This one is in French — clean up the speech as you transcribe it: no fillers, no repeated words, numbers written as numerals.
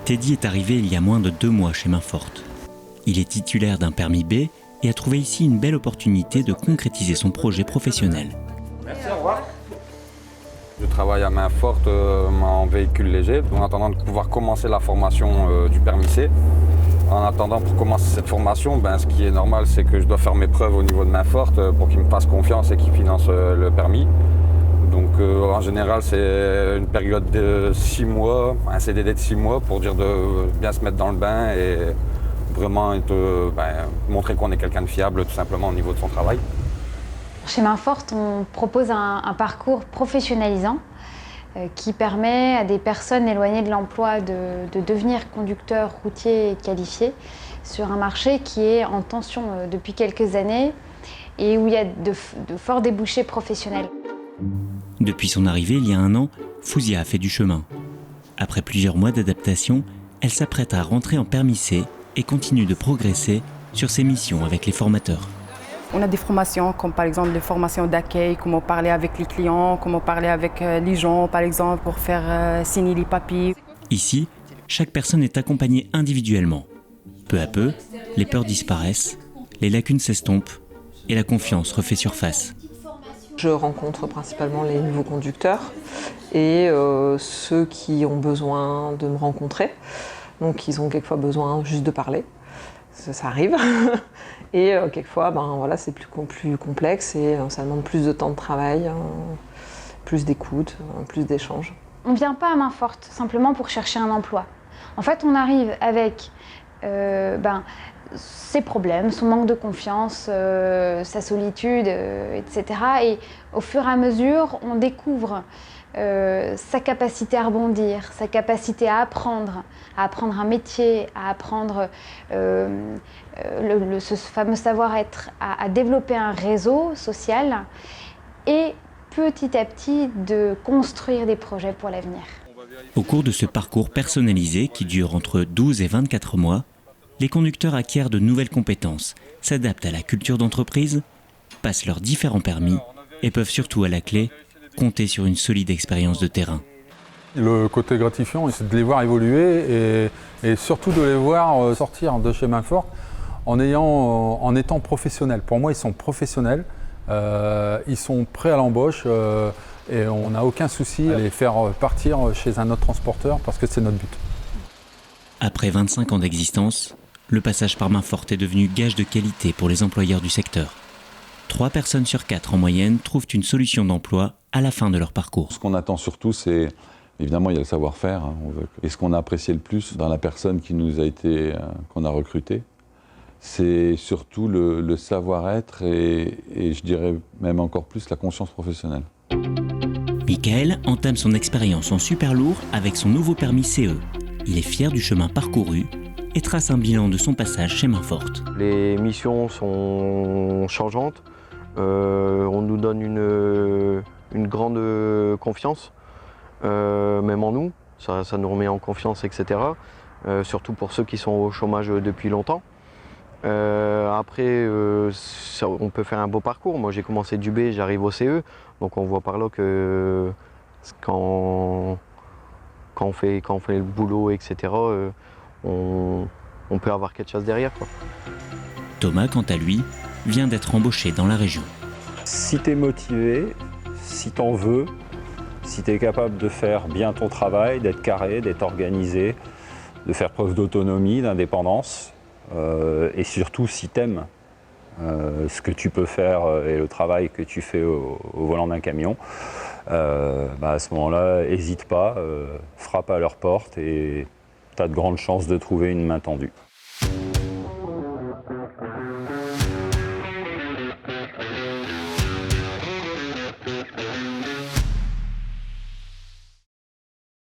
Teddy est arrivé il y a moins de 2 mois chez Mainforte. Il est titulaire d'un permis B et a trouvé ici une belle opportunité de concrétiser son projet professionnel. Merci, au revoir. Je travaille à Mainforte en véhicule léger, en attendant de pouvoir commencer la formation du permis C. En attendant, pour commencer cette formation, ce qui est normal, c'est que je dois faire mes preuves au niveau de Mainforte pour qu'ils me fassent confiance et qu'ils financent le permis. Donc en général, c'est une période de 6 mois, un CDD de 6 mois pour dire de bien se mettre dans le bain et vraiment montrer qu'on est quelqu'un de fiable tout simplement au niveau de son travail. Chez Mainforte, on propose un parcours professionnalisant qui permet à des personnes éloignées de l'emploi de devenir conducteurs routiers qualifiés sur un marché qui est en tension depuis quelques années et où il y a de forts débouchés professionnels. Depuis son arrivée il y a 1 an, Fouzia a fait du chemin. Après plusieurs mois d'adaptation, elle s'apprête à rentrer en permis C et continue de progresser sur ses missions avec les formateurs. On a des formations comme par exemple les formations d'accueil, comment parler avec les clients, comment parler avec les gens par exemple pour faire signer les papiers. Ici, chaque personne est accompagnée individuellement. Peu à peu, les peurs disparaissent, les lacunes s'estompent et la confiance refait surface. Je rencontre principalement les nouveaux conducteurs et ceux qui ont besoin de me rencontrer. Donc ils ont quelquefois besoin juste de parler, ça arrive. Et quelquefois, c'est plus complexe et ça demande plus de temps de travail, plus d'écoute, plus d'échanges. On ne vient pas à Mainforte simplement pour chercher un emploi. En fait, on arrive avec ses problèmes, son manque de confiance, sa solitude, etc. Et au fur et à mesure, on découvre sa capacité à rebondir, sa capacité à apprendre un métier, à apprendre ce fameux savoir-être, à développer un réseau social et petit à petit de construire des projets pour l'avenir. Au cours de ce parcours personnalisé qui dure entre 12 et 24 mois, les conducteurs acquièrent de nouvelles compétences, s'adaptent à la culture d'entreprise, passent leurs différents permis et peuvent surtout à la clé compter sur une solide expérience de terrain. Le côté gratifiant, c'est de les voir évoluer et surtout de les voir sortir de chez Mainforte en étant professionnels. Pour moi, ils sont professionnels, ils sont prêts à l'embauche et on n'a aucun souci à les faire partir chez un autre transporteur parce que c'est notre but. Après 25 ans d'existence, le passage par Mainforte est devenu gage de qualité pour les employeurs du secteur. 3 personnes sur 4 en moyenne trouvent une solution d'emploi à la fin de leur parcours. Ce qu'on attend surtout, c'est, évidemment, il y a le savoir-faire. Et ce qu'on a apprécié le plus dans la personne qu'on a recrutée, c'est surtout le savoir-être et je dirais même encore plus la conscience professionnelle. Michael entame son expérience en super lourd avec son nouveau permis CE. Il est fier du chemin parcouru et trace un bilan de son passage chez Mainforte. Les missions sont changeantes. On nous donne une grande confiance, même en nous. Ça nous remet en confiance, etc. Surtout pour ceux qui sont au chômage depuis longtemps. Après, on peut faire un beau parcours. Moi, j'ai commencé du B, j'arrive au CE. Donc on voit par là que quand on fait le boulot, etc., on peut avoir quelque chose derrière, quoi. Thomas, quant à lui, vient d'être embauché dans la région. Si tu es motivé, si tu en veux, si tu es capable de faire bien ton travail, d'être carré, d'être organisé, de faire preuve d'autonomie, d'indépendance, et surtout si tu aimes ce que tu peux faire et le travail que tu fais au volant d'un camion, à ce moment-là, n'hésite pas, frappe à leur porte et tu as de grandes chances de trouver une main tendue.